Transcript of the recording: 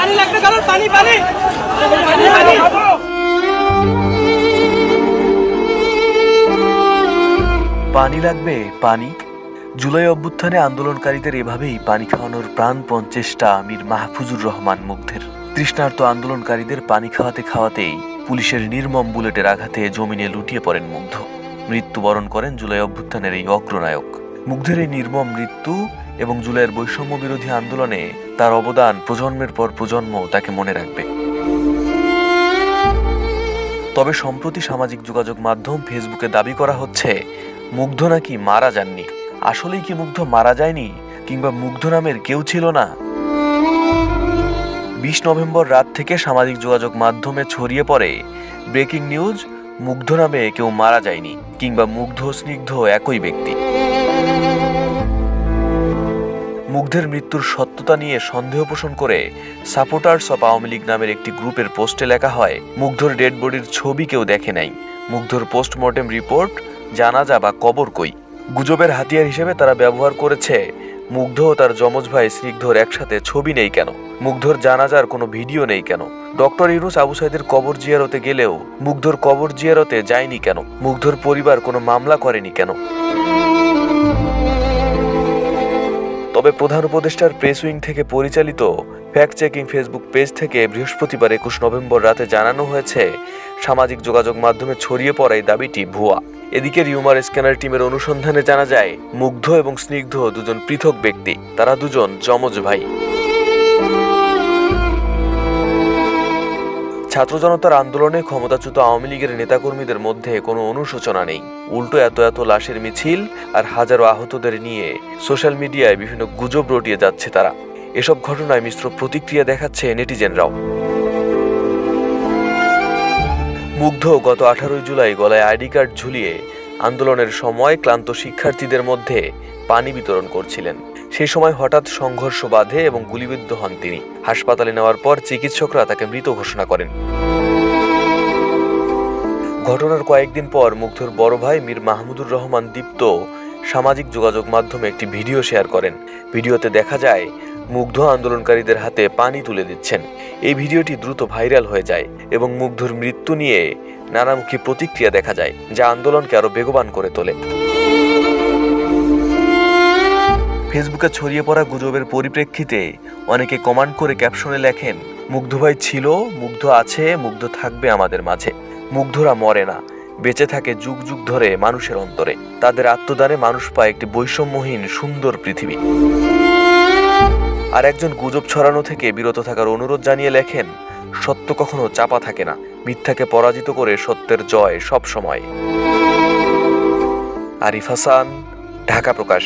পানি লাগবে কারণ পানি পানি পানি লাগবে পানি। জুলাই অভ্যুত্থানে আন্দোলনকারীদের এভাবেই পানি খাওয়ানোর প্রাণপণ চেষ্টা মীর মাহফুজুর রহমান মুগ্ধের। তৃষ্ণার্ত আন্দোলনকারীদের পানি খাওয়াতে খাওয়াতেই পুলিশের নির্মম বুলেটের আঘাতে জমিনে লুটিয়ে পড়েন মুগ্ধ। মৃত্যুবরণ করেন জুলাই অভ্যুত্থানের এই অগ্রনায়ক। মুগ্ধের এই নির্মম মৃত্যু এবং জুলাইয়ের বৈষম্য বিরোধী আন্দোলনে তার অবদান প্রজন্মের পর প্রজন্ম তাকে মনে রাখবে। তবে সম্প্রতি সামাজিক যোগাযোগ মাধ্যম ফেসবুকে দাবি করা হচ্ছে মুগ্ধ নাকি মারা যাননি। আসলেই কি মুগ্ধ মারা যায়নি, কিংবা মুগ্ধ নামের কেউ ছিল না? 20 নভেম্বর রাত থেকে সামাজিক যোগাযোগ মাধ্যমে ছড়িয়ে পড়ে ব্রেকিং নিউজ, মুগ্ধ নামে কেউ মারা যায়নি, কিংবা মুগ্ধ স্নিগ্ধ একই ব্যক্তি। মুগ্ধের মৃত্যুর সত্যতা নিয়ে সন্দেহ পোষণ করে সাপোর্টার্স অব আওয়ামী লীগ নামের একটি গ্রুপের পোস্টে লেখা হয়, মুগ্ধর ডেড বডির ছবি কেউ দেখে নাই, মুগ্ধর পোস্টমর্টেম রিপোর্ট, জানাজা বা কবর কই। গুজবের হাতিয়ার হিসেবে তারা ব্যবহার করেছে মুগ্ধ ও তার যমজ ভাই স্নিগ্ধর একসাথে ছবি নেই কেন, মুগ্ধর জানাজার কোনো ভিডিও নেই কেন, ডক্টর ইউনূস আবু সাঈদের কবর জিয়ারতে গেলেও মুগ্ধর কবর জিয়ারতে যায়নি কেন, মুগ্ধর পরিবার কোনো মামলা করেনি কেন। তবে প্রধান উপদেষ্টার প্রেস উইং থেকে পরিচালিত ফ্যাক্ট চেকিং ফেসবুক পেজ থেকে বৃহস্পতিবার 21 নভেম্বর রাতে জানানো হয়েছে সামাজিক যোগাযোগ মাধ্যমে ছড়িয়ে পড়া এই দাবিটি ভুয়া। এদিকে রিউমার স্ক্যানার টিমের অনুসন্ধানে জানা যায় মুগ্ধ এবং স্নিগ্ধ দুজন পৃথক ব্যক্তি, তারা দুজন যমজ ভাই। ছাত্র জনতার আন্দোলনে ক্ষমতাচ্যুত আওয়ামী লীগের নেতাকর্মীদের মধ্যে কোনো অনুশোচনা নেই, উল্টো এত এত লাশের মিছিল আর হাজারো আহতদের নিয়ে সোশ্যাল মিডিয়ায় বিভিন্ন গুজব রটিয়ে যাচ্ছে তারা। এসব ঘটনায় মিশ্র প্রতিক্রিয়া দেখাচ্ছে নেটিজেনরাও। মুগ্ধ গত 18 জুলাই গলায় আইডি কার্ড ঝুলিয়ে আন্দোলনের সময় ক্লান্ত শিক্ষার্থীদের মধ্যে পানি বিতরণ করছিলেন। সেই সময় হঠাৎ সংঘর্ষ বাধে এবং গুলিবিদ্ধ হন তিনি। হাসপাতালে নেওয়ার পর চিকিৎসকরা তাকে মৃত ঘোষণা করেন। ঘটনার কয়েকদিন পর মুগ্ধর বড় ভাই মীর মাহমুদুর রহমান দীপ্ত সামাজিক যোগাযোগ মাধ্যমে একটি ভিডিও শেয়ার করেন। ভিডিওতে দেখা যায় মুগ্ধ আন্দোলনকারীদের হাতে পানি তুলে দিচ্ছেন। এই ভিডিওটি দ্রুত ভাইরাল হয়ে যায় এবং মুগ্ধর মৃত্যু নিয়ে নানামুখী প্রতিক্রিয়া দেখা যায়, যা আন্দোলনকে আরো বেগবান করে তোলে। ফেসবুকে ছড়িয়ে পড়া গুজবের পরিপ্রেক্ষিতে অনেকে কমেন্ট করে ক্যাপশনে লেখেন, মুগ্ধ ভাই ছিল, মুগ্ধ আছে, মুগ্ধ থাকবে আমাদের মাঝে। মুগ্ধরা মরে না, বেঁচে থাকে যুগ যুগ ধরে মানুষের অন্তরে। তাদের আত্মদানে মানুষ পায় একটি বৈষম্যহীন সুন্দর পৃথিবী। আর একজন গুজব ছড়ানো থেকে বিরত থাকার অনুরোধ জানিয়ে লেখেন, সত্য কখনো চাপা থাকে না, মিথ্যাকে পরাজিত করে সত্যের জয় সব সময়। আরিফ হাসান, ঢাকা প্রকাশ।